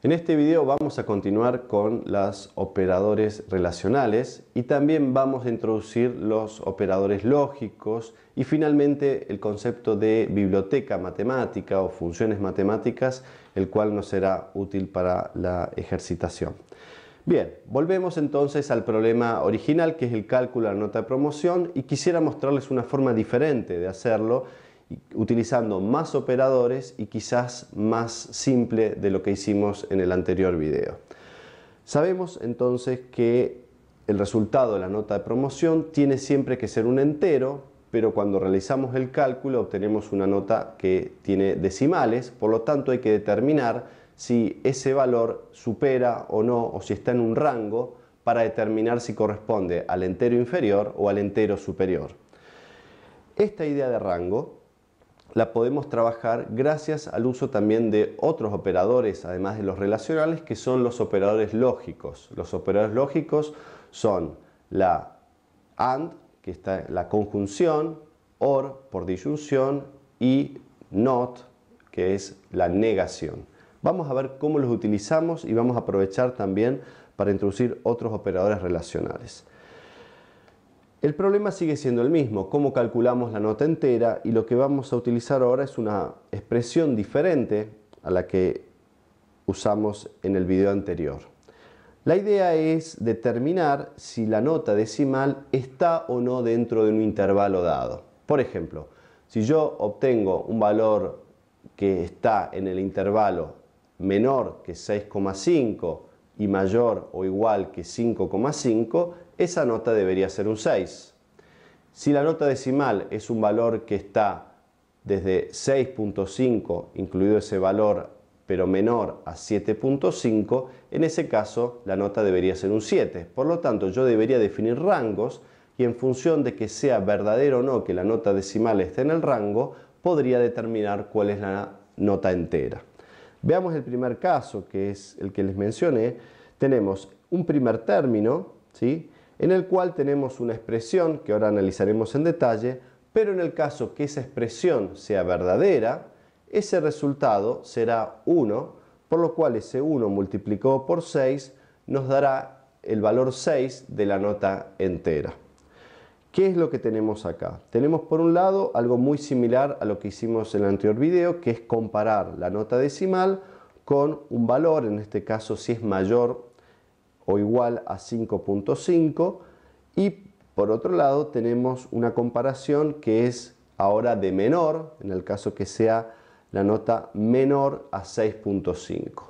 En este video vamos a continuar con los operadores relacionales y también vamos a introducir los operadores lógicos y finalmente el concepto de biblioteca matemática o funciones matemáticas, el cual nos será útil para la ejercitación. Bien, volvemos entonces al problema original, que es el cálculo de la nota de promoción, y quisiera mostrarles una forma diferente de hacerlo, utilizando más operadores y quizás más simple de lo que hicimos en el anterior video. Sabemos entonces que el resultado de la nota de promoción tiene siempre que ser un entero, pero cuando realizamos el cálculo obtenemos una nota que tiene decimales, por lo tanto hay que determinar si ese valor supera o no, o si está en un rango, para determinar si corresponde al entero inferior o al entero superior. Esta idea de rango la podemos trabajar gracias al uso también de otros operadores, además de los relacionales, que son los operadores lógicos. Los operadores lógicos son la AND, que está la conjunción, OR por disyunción y NOT, que es la negación. Vamos a ver cómo los utilizamos y vamos a aprovechar también para introducir otros operadores relacionales. El problema sigue siendo el mismo, cómo calculamos la nota entera, y lo que vamos a utilizar ahora es una expresión diferente a la que usamos en el video anterior. La idea es determinar si la nota decimal está o no dentro de un intervalo dado. Por ejemplo, si yo obtengo un valor que está en el intervalo menor que 6,5 y mayor o igual que 5,5, esa nota debería ser un 6. Si la nota decimal es un valor que está desde 6,5, incluido ese valor, pero menor a 7,5, en ese caso la nota debería ser un 7. Por lo tanto, yo debería definir rangos y en función de que sea verdadero o no que la nota decimal esté en el rango, podría determinar cuál es la nota entera. Veamos el primer caso, que es el que les mencioné. Tenemos un primer término, ¿sí?, en el cual tenemos una expresión que ahora analizaremos en detalle, pero en el caso que esa expresión sea verdadera, ese resultado será 1, por lo cual ese 1 multiplicado por 6 nos dará el valor 6 de la nota entera. ¿Qué es lo que tenemos acá? Tenemos por un lado algo muy similar a lo que hicimos en el anterior video, que es comparar la nota decimal con un valor, en este caso si es mayor o igual a 5,5, y por otro lado tenemos una comparación que es ahora de menor, en el caso que sea la nota menor a 6,5.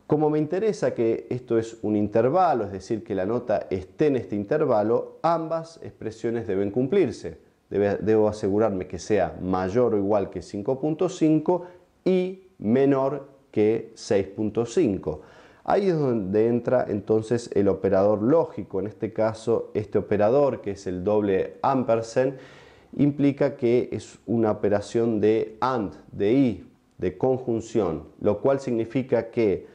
Como me interesa que esto es un intervalo, es decir, que la nota esté en este intervalo, ambas expresiones deben cumplirse. Debo asegurarme que sea mayor o igual que 5,5 y menor que 6,5. Ahí es donde entra entonces el operador lógico. En este caso, este operador, que es el doble ampersand, implica que es una operación de AND, de y, de conjunción, lo cual significa que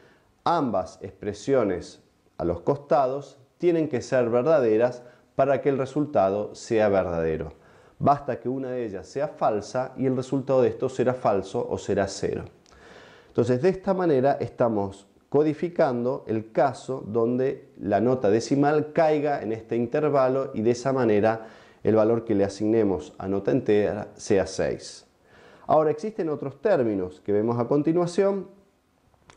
ambas expresiones a los costados tienen que ser verdaderas para que el resultado sea verdadero. Basta que una de ellas sea falsa y el resultado de esto será falso o será 0. Entonces, de esta manera estamos codificando el caso donde la nota decimal caiga en este intervalo y de esa manera el valor que le asignemos a nota entera sea 6. Ahora, existen otros términos que vemos a continuación,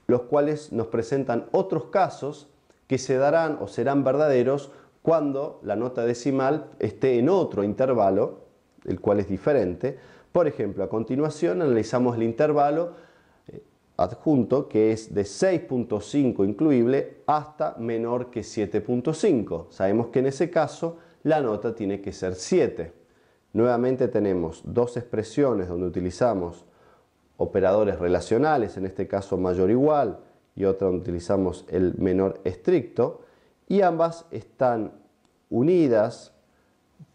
los cuales nos presentan otros casos que se darán o serán verdaderos cuando la nota decimal esté en otro intervalo, el cual es diferente. Por ejemplo, a continuación analizamos el intervalo adjunto, que es de 6,5 incluible hasta menor que 7,5. Sabemos que en ese caso la nota tiene que ser 7. Nuevamente tenemos dos expresiones donde utilizamos operadores relacionales, en este caso mayor o igual, y otra donde utilizamos el menor estricto, y ambas están unidas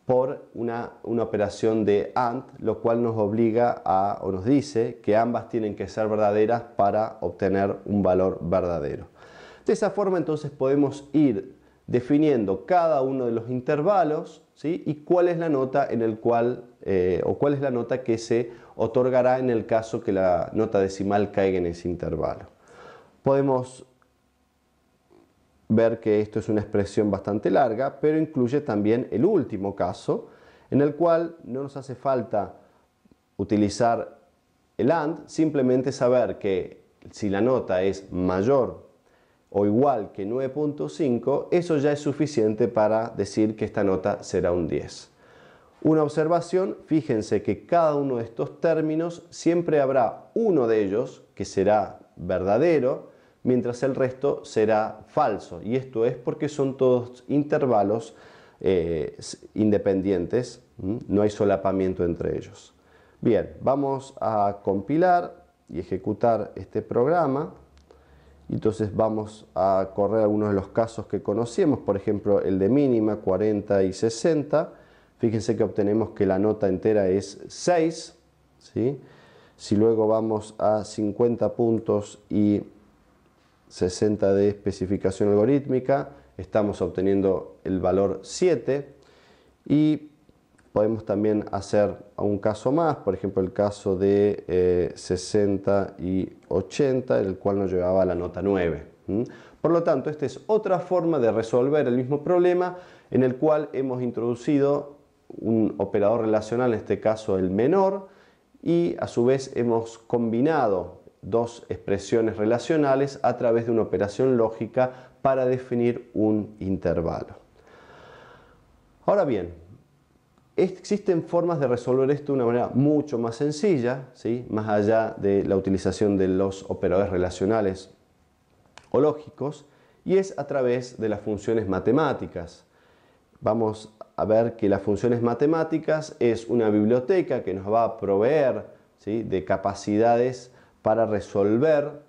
por una operación de AND, lo cual nos obliga o nos dice que ambas tienen que ser verdaderas para obtener un valor verdadero. De esa forma entonces podemos ir definiendo cada uno de los intervalos, ¿sí?, y cuál es la nota en el cual cuál es la nota que se otorgará en el caso que la nota decimal caiga en ese intervalo. Podemos ver que esto es una expresión bastante larga, pero incluye también el último caso, en el cual no nos hace falta utilizar el AND, simplemente saber que si la nota es mayor o igual que 9.5, eso ya es suficiente para decir que esta nota será un 10. Una observación, fíjense que cada uno de estos términos siempre habrá uno de ellos que será verdadero, mientras el resto será falso. Y esto es porque son todos intervalos independientes, no hay solapamiento entre ellos. Bien, vamos a compilar y ejecutar este programa. Entonces vamos a correr algunos de los casos que conocíamos, por ejemplo el de mínima, 40 y 60. Fíjense que obtenemos que la nota entera es 6, ¿sí? Si luego vamos a 50 puntos y 60 de especificación algorítmica, estamos obteniendo el valor 7. Y podemos también hacer un caso más, por ejemplo el caso de 60 y 80, el cual nos llevaba a la nota 9. Por lo tanto, esta es otra forma de resolver el mismo problema, en el cual hemos introducido un operador relacional, en este caso el menor, y a su vez hemos combinado dos expresiones relacionales a través de una operación lógica para definir un intervalo. Ahora bien, existen formas de resolver esto de una manera mucho más sencilla, ¿sí? Más allá de la utilización de los operadores relacionales o lógicos, y es a través de las funciones matemáticas. Vamos a ver que las funciones matemáticas es una biblioteca que nos va a proveer, ¿sí?, de capacidades para resolver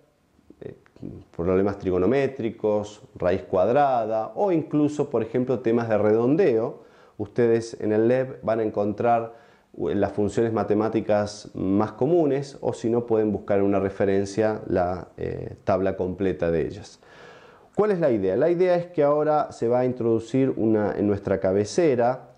problemas trigonométricos, raíz cuadrada o incluso, por ejemplo, temas de redondeo. Ustedes en el LEB van a encontrar las funciones matemáticas más comunes, o si no pueden buscar en una referencia la tabla completa de ellas. ¿Cuál es la idea? La idea es que ahora se va a introducir en nuestra cabecera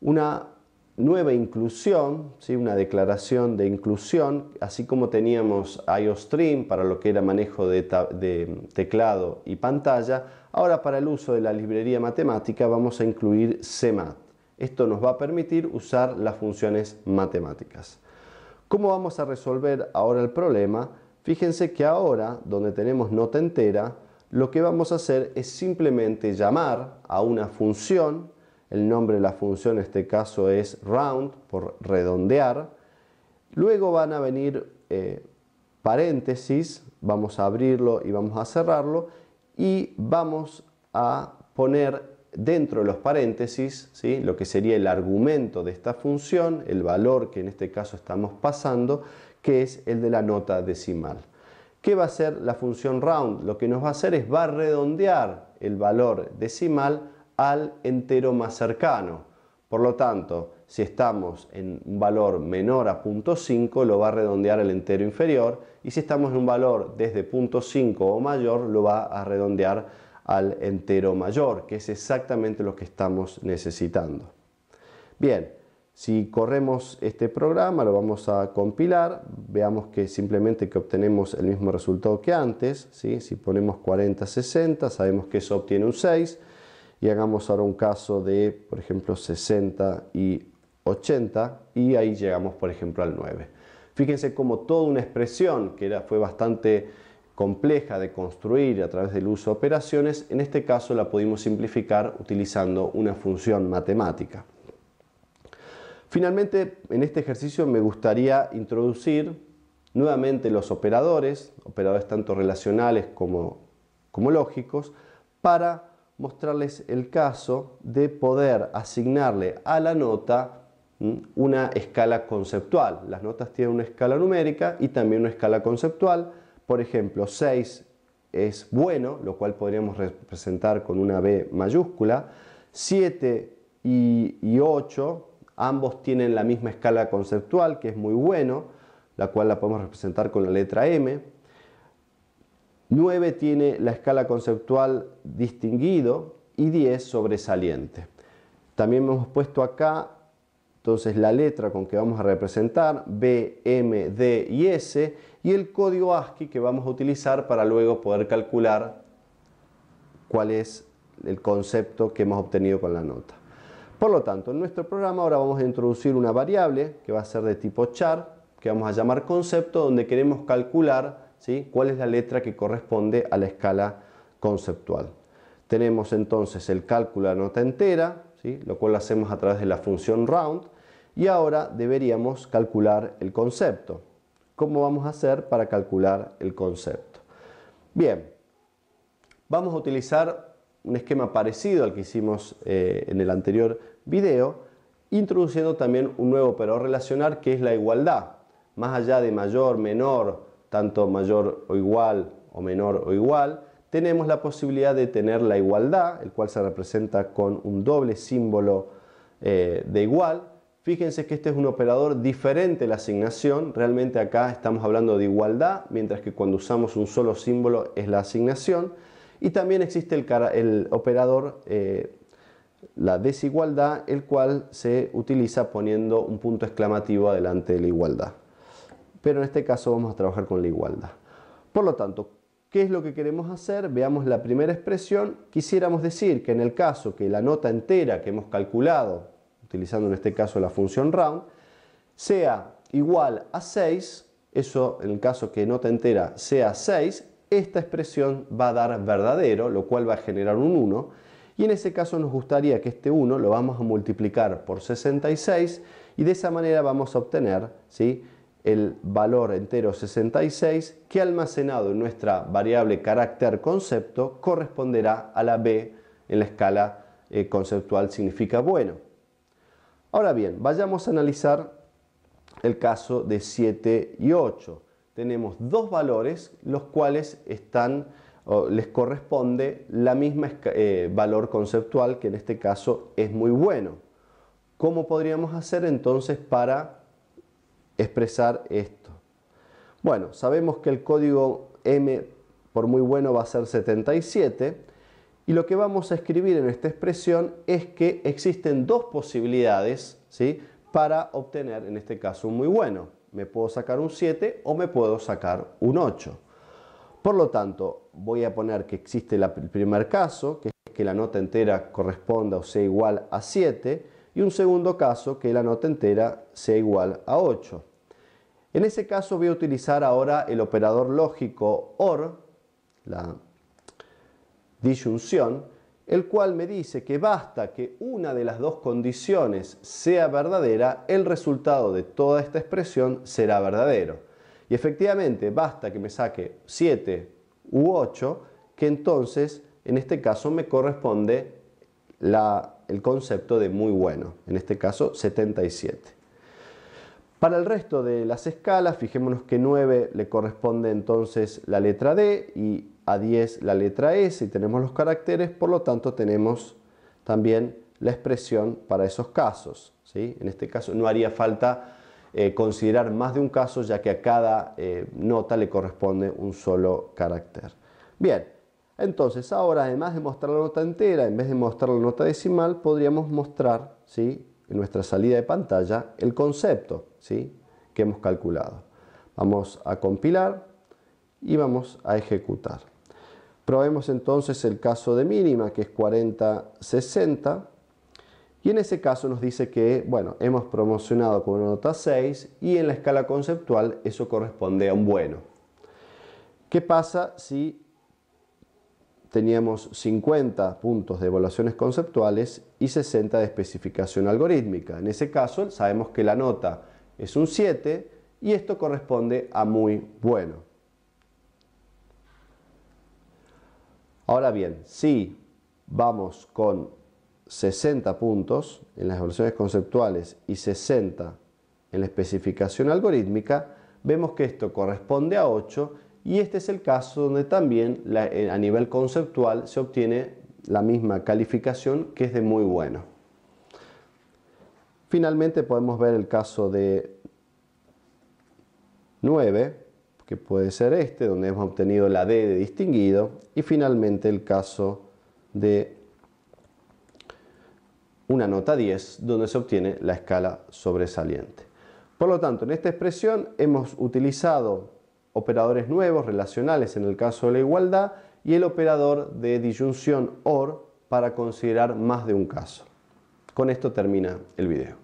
una nueva inclusión, ¿sí? Una declaración de inclusión, así como teníamos IOStream para lo que era manejo de teclado y pantalla. Ahora, para el uso de la librería matemática vamos a incluir CMAT. Esto nos va a permitir usar las funciones matemáticas. ¿Cómo vamos a resolver ahora el problema? Fíjense que ahora, donde tenemos nota entera, lo que vamos a hacer es simplemente llamar a una función. El nombre de la función en este caso es round, por redondear. Luego van a venir paréntesis, vamos a abrirlo y vamos a cerrarlo, y vamos a poner dentro de los paréntesis, ¿sí?, lo que sería el argumento de esta función, el valor que en este caso estamos pasando, que es el de la nota decimal. ¿Qué va a hacer la función round? Lo que nos va a hacer es va a redondear el valor decimal al entero más cercano. Por lo tanto, si estamos en un valor menor a 0.5, lo va a redondear al entero inferior, y si estamos en un valor desde 0.5 o mayor, lo va a redondear al entero mayor, que es exactamente lo que estamos necesitando. Bien, si corremos este programa, lo vamos a compilar, veamos que simplemente que obtenemos el mismo resultado que antes, ¿sí? Si ponemos 40-60, sabemos que eso obtiene un 6, y hagamos ahora un caso de, por ejemplo, 60 y 80, y ahí llegamos, por ejemplo, al 9. Fíjense cómo toda una expresión que fue bastante compleja de construir a través del uso de operaciones, en este caso la pudimos simplificar utilizando una función matemática. Finalmente, en este ejercicio me gustaría introducir nuevamente los operadores tanto relacionales como lógicos, para mostrarles el caso de poder asignarle a la nota una escala conceptual. Las notas tienen una escala numérica y también una escala conceptual. Por ejemplo, 6 es bueno, lo cual podríamos representar con una B mayúscula. 7 y 8, ambos tienen la misma escala conceptual, que es muy bueno, la cual la podemos representar con la letra M. 9 tiene la escala conceptual distinguido y 10 sobresaliente. También hemos puesto acá entonces la letra con que vamos a representar B, M, D y S, y el código ASCII que vamos a utilizar para luego poder calcular cuál es el concepto que hemos obtenido con la nota. Por lo tanto, en nuestro programa ahora vamos a introducir una variable que va a ser de tipo char, que vamos a llamar concepto, donde queremos calcular, ¿sí?, cuál es la letra que corresponde a la escala conceptual. Tenemos entonces el cálculo de la nota entera, ¿sí?, lo cual lo hacemos a través de la función round, y ahora deberíamos calcular el concepto. ¿Cómo vamos a hacer para calcular el concepto? Bien, vamos a utilizar un esquema parecido al que hicimos en el anterior video, introduciendo también un nuevo operador relacional que es la igualdad. Más allá de mayor, menor, tanto mayor o igual o menor o igual, tenemos la posibilidad de tener la igualdad, el cual se representa con un doble símbolo de igual. Fíjense que este es un operador diferente a la asignación. Realmente acá estamos hablando de igualdad, mientras que cuando usamos un solo símbolo es la asignación. Y también existe el operador, la desigualdad, el cual se utiliza poniendo un punto exclamativo adelante de la igualdad. Pero en este caso vamos a trabajar con la igualdad. Por lo tanto, ¿qué es lo que queremos hacer? Veamos la primera expresión. Quisiéramos decir que en el caso que la nota entera que hemos calculado, utilizando en este caso la función round, sea igual a 6, eso en el caso que nota entera sea 6, esta expresión va a dar verdadero, lo cual va a generar un 1, y en ese caso nos gustaría que este 1 lo vamos a multiplicar por 66 y de esa manera vamos a obtener, ¿sí?, el valor entero 66 que almacenado en nuestra variable carácter concepto corresponderá a la B en la escala conceptual significa bueno. Ahora bien, vayamos a analizar el caso de 7 y 8. Tenemos dos valores los cuales les corresponde la misma valor conceptual, que en este caso es muy bueno. ¿Cómo podríamos hacer entonces para expresar esto? Bueno, sabemos que el código M por muy bueno va a ser 77, y lo que vamos a escribir en esta expresión es que existen dos posibilidades, ¿sí?, para obtener en este caso un muy bueno. Me puedo sacar un 7 o me puedo sacar un 8. Por lo tanto, voy a poner que existe el primer caso, que es que la nota entera corresponda o sea igual a 7, y un segundo caso, que la nota entera sea igual a 8. En ese caso voy a utilizar ahora el operador lógico OR, la disyunción, el cual me dice que basta que una de las dos condiciones sea verdadera, el resultado de toda esta expresión será verdadero. Y efectivamente basta que me saque 7 u 8, que entonces en este caso me corresponde el concepto de muy bueno, en este caso 77. Para el resto de las escalas, fijémonos que 9 le corresponde entonces la letra D y a 10 la letra S, y tenemos los caracteres, por lo tanto tenemos también la expresión para esos casos, ¿sí? En este caso no haría falta considerar más de un caso, ya que a cada nota le corresponde un solo carácter. Bien, entonces ahora, además de mostrar la nota entera, en vez de mostrar la nota decimal, podríamos mostrar, ¿sí?, en nuestra salida de pantalla el concepto, ¿sí?, que hemos calculado. Vamos a compilar y vamos a ejecutar. Probemos entonces el caso de mínima, que es 40-60, y en ese caso nos dice que, bueno, hemos promocionado con una nota 6 y en la escala conceptual eso corresponde a un bueno. ¿Qué pasa si teníamos 50 puntos de evaluaciones conceptuales y 60 de especificación algorítmica? En ese caso sabemos que la nota es un 7 y esto corresponde a muy bueno. Ahora bien, si vamos con 60 puntos en las evaluaciones conceptuales y 60 en la especificación algorítmica, vemos que esto corresponde a 8, y este es el caso donde también a nivel conceptual se obtiene la misma calificación, que es de muy bueno. Finalmente podemos ver el caso de 9, que puede ser este, donde hemos obtenido la D de distinguido, y finalmente el caso de una nota 10, donde se obtiene la escala sobresaliente. Por lo tanto, en esta expresión hemos utilizado operadores nuevos, relacionales en el caso de la igualdad, y el operador de disyunción OR para considerar más de un caso. Con esto termina el video.